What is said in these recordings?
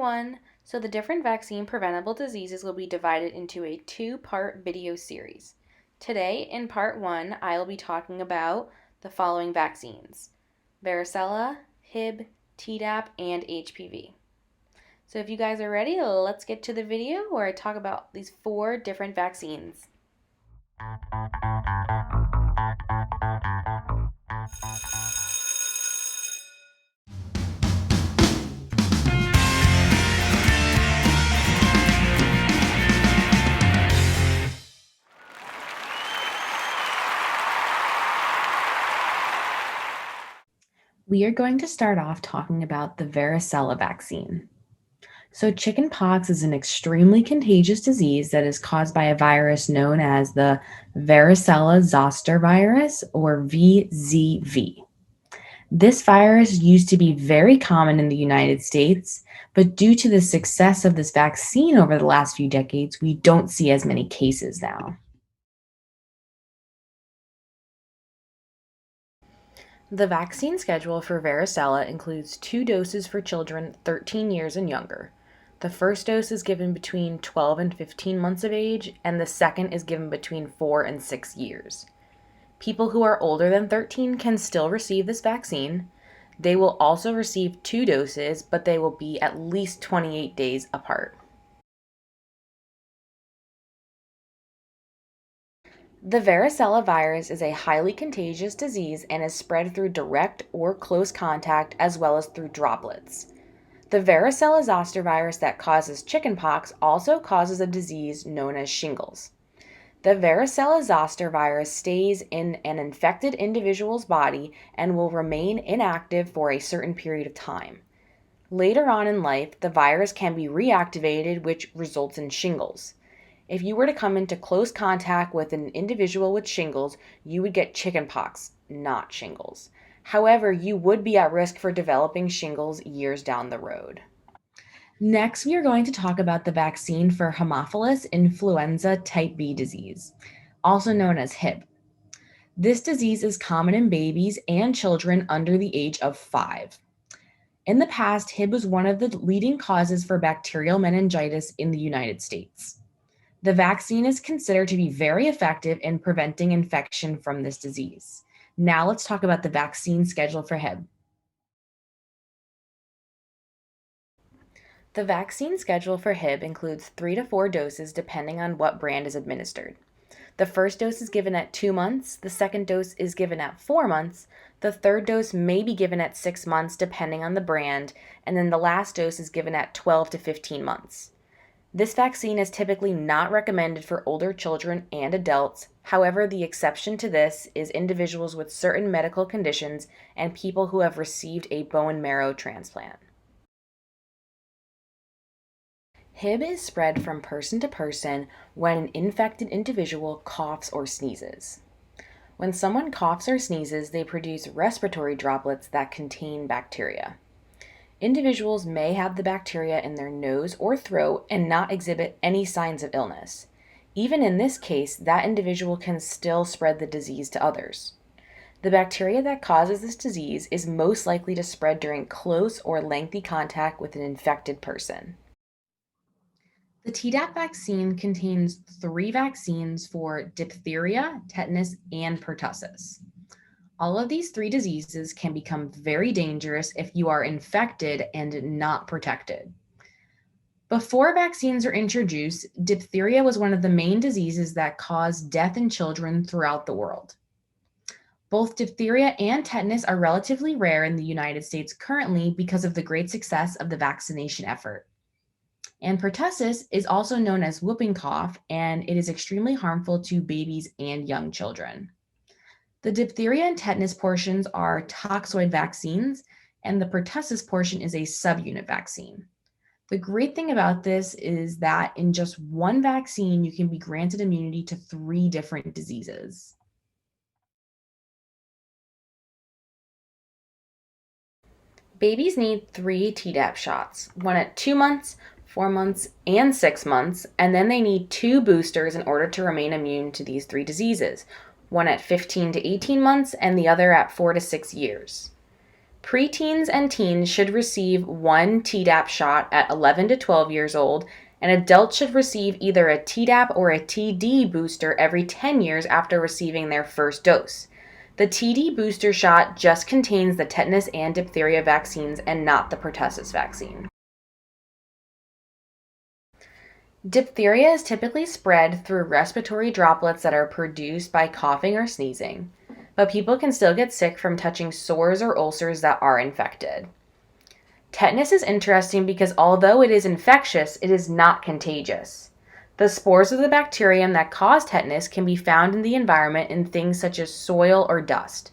1. So the different vaccine preventable diseases will be divided into a 2-part video series. Today, in part 1, I will be talking about the following vaccines: varicella, Hib, Tdap, and HPV. So if you guys are ready, let's get to the video where I talk about these 4 different vaccines. We are going to start off talking about the varicella vaccine. So chickenpox is an extremely contagious disease that is caused by a virus known as the Varicella zoster virus, or VZV. This virus used to be very common in the United States, but due to the success of this vaccine over the last few decades, we don't see as many cases now. The vaccine schedule for varicella includes 2 doses for children 13 years and younger. The first dose is given between 12 and 15 months of age, and the second is given between 4 and 6 years. People who are older than 13 can still receive this vaccine. They will also receive 2 doses, but they will be at least 28 days apart. The varicella virus is a highly contagious disease and is spread through direct or close contact as well as through droplets. The varicella zoster virus that causes chickenpox also causes a disease known as shingles. The varicella zoster virus stays in an infected individual's body and will remain inactive for a certain period of time. Later on in life, the virus can be reactivated, which results in shingles. If you were to come into close contact with an individual with shingles, you would get chickenpox, not shingles. However, you would be at risk for developing shingles years down the road. Next, we are going to talk about the vaccine for Haemophilus Influenza type B disease, also known as Hib. This disease is common in babies and children under the age of 5. In the past, Hib was one of the leading causes for bacterial meningitis in the United States. The vaccine is considered to be very effective in preventing infection from this disease. Now let's talk about the vaccine schedule for Hib. The vaccine schedule for Hib includes 3 to 4 doses depending on what brand is administered. The first dose is given at 2 months, the second dose is given at 4 months, the third dose may be given at 6 months depending on the brand, and then the last dose is given at 12 to 15 months. This vaccine is typically not recommended for older children and adults. However, the exception to this is individuals with certain medical conditions and people who have received a bone marrow transplant. Hib is spread from person to person when an infected individual coughs or sneezes. When someone coughs or sneezes, they produce respiratory droplets that contain bacteria. Individuals may have the bacteria in their nose or throat and not exhibit any signs of illness. Even in this case, that individual can still spread the disease to others. The bacteria that causes this disease is most likely to spread during close or lengthy contact with an infected person. The Tdap vaccine contains 3 vaccines for diphtheria, tetanus, and pertussis. All of these 3 diseases can become very dangerous if you are infected and not protected. Before vaccines were introduced, diphtheria was one of the main diseases that caused death in children throughout the world. Both diphtheria and tetanus are relatively rare in the United States currently because of the great success of the vaccination effort. And pertussis is also known as whooping cough, and it is extremely harmful to babies and young children. The diphtheria and tetanus portions are toxoid vaccines, and the pertussis portion is a subunit vaccine. The great thing about this is that in just one vaccine, you can be granted immunity to 3 different diseases. Babies need 3 Tdap shots, one at 2 months, 4 months, and 6 months, and then they need 2 boosters in order to remain immune to these 3 diseases, one at 15 to 18 months and the other at 4 to 6 years. Preteens and teens should receive one Tdap shot at 11 to 12 years old, and adults should receive either a Tdap or a TD booster every 10 years after receiving their first dose. The TD booster shot just contains the tetanus and diphtheria vaccines and not the pertussis vaccine. Diphtheria is typically spread through respiratory droplets that are produced by coughing or sneezing, but people can still get sick from touching sores or ulcers that are infected. Tetanus is interesting because although it is infectious, it is not contagious. The spores of the bacterium that cause tetanus can be found in the environment in things such as soil or dust.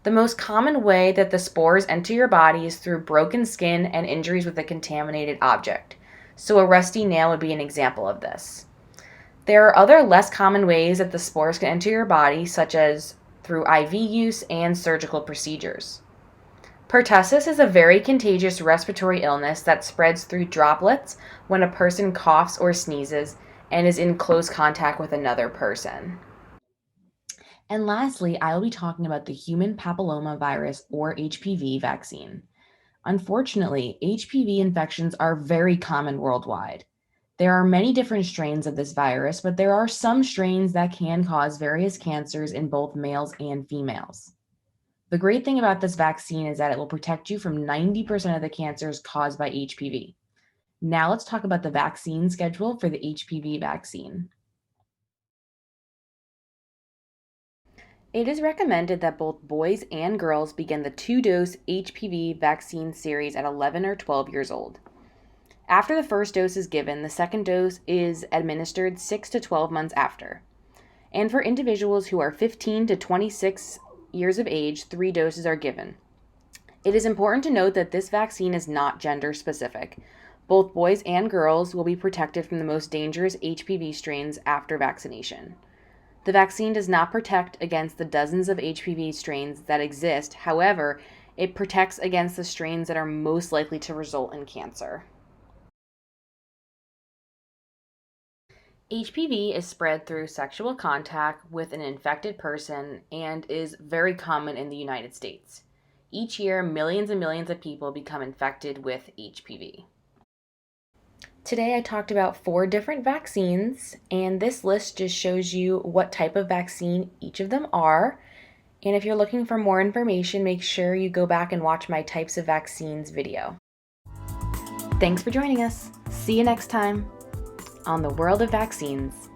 The most common way that the spores enter your body is through broken skin and injuries with a contaminated object. So a rusty nail would be an example of this. There are other less common ways that the spores can enter your body, such as through IV use and surgical procedures. Pertussis is a very contagious respiratory illness that spreads through droplets when a person coughs or sneezes and is in close contact with another person. And lastly, I will be talking about the human papillomavirus or HPV vaccine. Unfortunately, HPV infections are very common worldwide. There are many different strains of this virus, but there are some strains that can cause various cancers in both males and females. The great thing about this vaccine is that it will protect you from 90% of the cancers caused by HPV. Now let's talk about the vaccine schedule for the HPV vaccine. It is recommended that both boys and girls begin the 2-dose HPV vaccine series at 11 or 12 years old. After the first dose is given, the second dose is administered 6 to 12 months after. And for individuals who are 15 to 26 years of age, 3 doses are given. It is important to note that this vaccine is not gender specific. Both boys and girls will be protected from the most dangerous HPV strains after vaccination. The vaccine does not protect against the dozens of HPV strains that exist. However, it protects against the strains that are most likely to result in cancer. HPV is spread through sexual contact with an infected person and is very common in the United States. Each year, millions and millions of people become infected with HPV. Today I talked about 4 different vaccines, and this list just shows you what type of vaccine each of them are. And if you're looking for more information, make sure you go back and watch my types of vaccines video. Thanks for joining us. See you next time on the World of Vaccines.